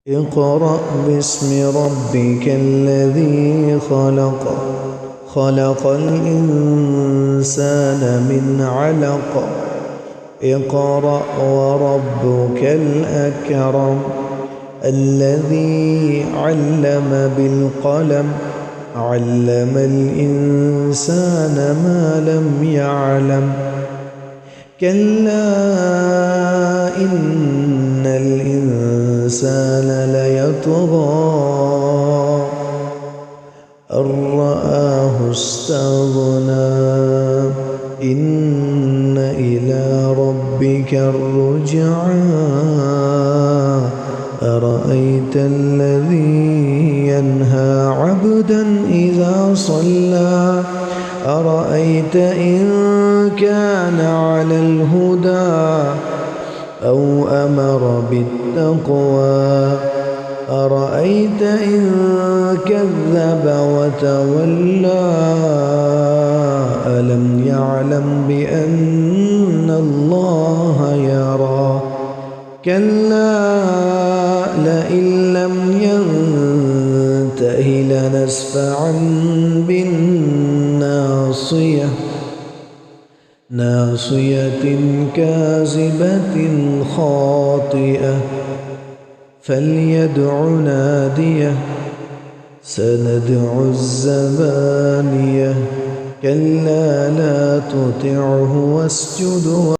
اقرأ باسم ربك الذي خلق خلق الإنسان من علق اقرأ وربك الأكرم الذي علم بالقلم علم الإنسان ما لم يعلم كلا إن الإنسان ليطغى أن رآه استغنى إن إلى ربك الرجعى أرأيت الذي ينهى عبدا إذا صلى أرأيت إن كان على الهدى أو أمر بالتقوى أرأيت إن كذب وتولى ألم يعلم بأن الله يرى كلا لئن لم ينته لنسفعا بالناصية ناصية كاذبة خاطئة فليدع ناديه سندع الزبانية كلا لا تطعه واسجد